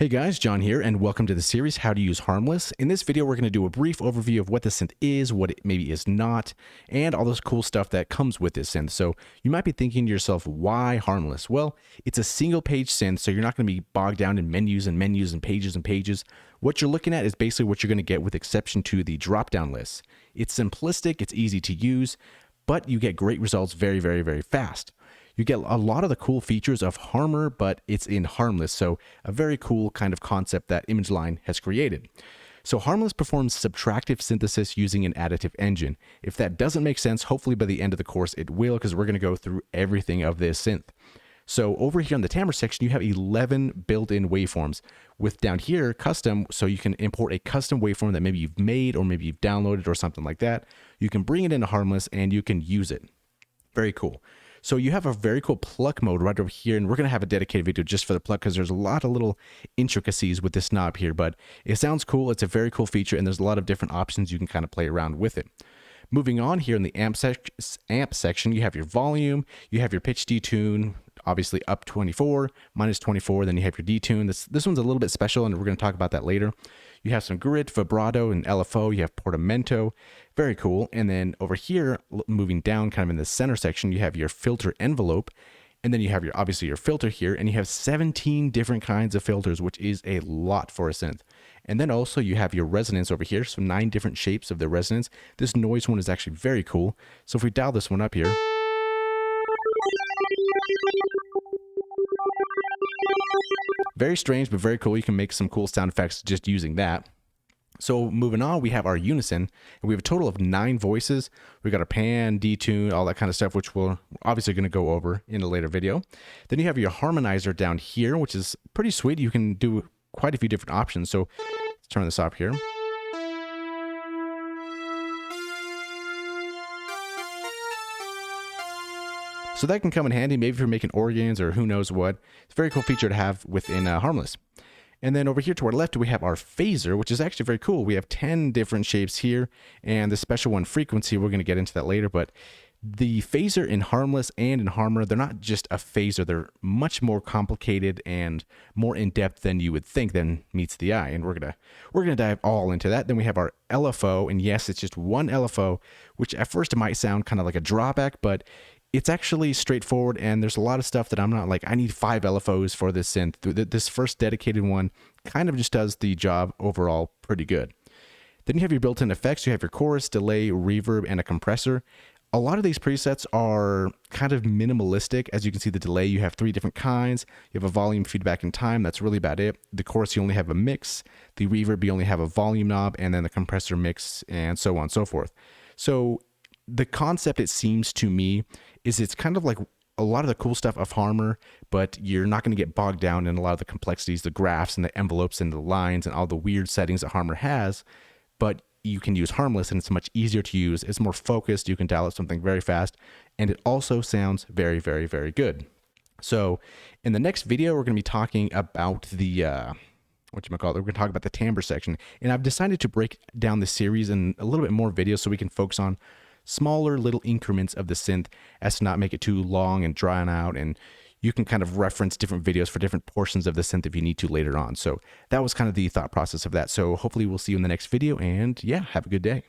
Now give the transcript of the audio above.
Hey guys, John here, and welcome to the series How to Use Harmless. In this video, we're going to do a brief overview of what the synth is, what it maybe is not, and all this cool stuff that comes with this synth. So you might be thinking to yourself, why Harmless? Well, it's a single page synth, so you're not going to be bogged down in menus and menus and pages and pages. What you're looking at is basically what you're going to get with exception to the drop-down list. It's simplistic, it's easy to use, but you get great results very, very, very fast. You get a lot of the cool features of Harmor, but it's in Harmless, so a very cool kind of concept that ImageLine has created. So Harmless performs subtractive synthesis using an additive engine. If that doesn't make sense, hopefully by the end of the course it will, because we're going to go through everything of this synth. So over here in the timbre section, you have 11 built-in waveforms with down here custom, so you can import a custom waveform that maybe you've made or maybe you've downloaded or something like that. You can bring it into Harmless and you can use it. Very cool. So you have a very cool pluck mode right over here, and we're going to have a dedicated video just for the pluck because there's a lot of little intricacies with this knob here, but it sounds cool. It's a very cool feature, and there's a lot of different options you can kind of play around with it. Moving on here in the amp section, you have your volume, you have your pitch detune, obviously up 24, minus 24, then you have your detune. This one's a little bit special, and we're going to talk about that later. You have some grit, vibrato, and LFO. You have portamento. Very cool. And then over here, moving down kind of in the center section, you have your filter envelope. And then you have obviously your filter here, and you have 17 different kinds of filters, which is a lot for a synth. And then also you have your resonance over here, so 9 different shapes of the resonance. This noise one is actually very cool. So if we dial this one up here, very strange, but very cool. You can make some cool sound effects just using that. So moving on, we have our unison, and we have a total of 9 voices. We got our pan, detune, all that kind of stuff, which we're obviously going to go over in a later video. Then you have your harmonizer down here, which is pretty sweet. You can do quite a few different options. So let's turn this up here. So that can come in handy, maybe if you're making organs or who knows what. It's a very cool feature to have within Harmless. And then over here to our left, we have our phaser, which is actually very cool. We have 10 different shapes here, and the special one, frequency, we're going to get into that later. But the phaser in Harmless and in Harmor, they're not just a phaser. They're much more complicated and more in-depth than you would think than meets the eye. And we're gonna dive all into that. Then we have our LFO, and yes, it's just one LFO, which at first it might sound kind of like a drawback, but it's actually straightforward, and there's a lot of stuff that I'm not like, I need 5 LFOs for this synth. This first dedicated one kind of just does the job overall pretty good. Then you have your built-in effects. You have your chorus, delay, reverb, and a compressor. A lot of these presets are kind of minimalistic. As you can see, the delay, you have 3 different kinds. You have a volume, feedback, and time. That's really about it. The chorus, you only have a mix. The reverb, you only have a volume knob, and then the compressor mix, and so on and so forth. So the concept, it seems to me, is it's kind of like a lot of the cool stuff of Harmor, but you're not going to get bogged down in a lot of the complexities, the graphs and the envelopes and the lines and all the weird settings that Harmor has, but you can use Harmless and it's much easier to use. It's more focused. You can dial up something very fast, and it also sounds very, very, very good. So in the next video, we're going to be talking about the we're going to talk about the timbre section, and I've decided to break down the series in a little bit more videos so we can focus on smaller little increments of the synth as to not make it too long and drawn out, and you can kind of reference different videos for different portions of the synth if you need to later on. So that was kind of the thought process of that. So hopefully we'll see you in the next video, and yeah, have a good day.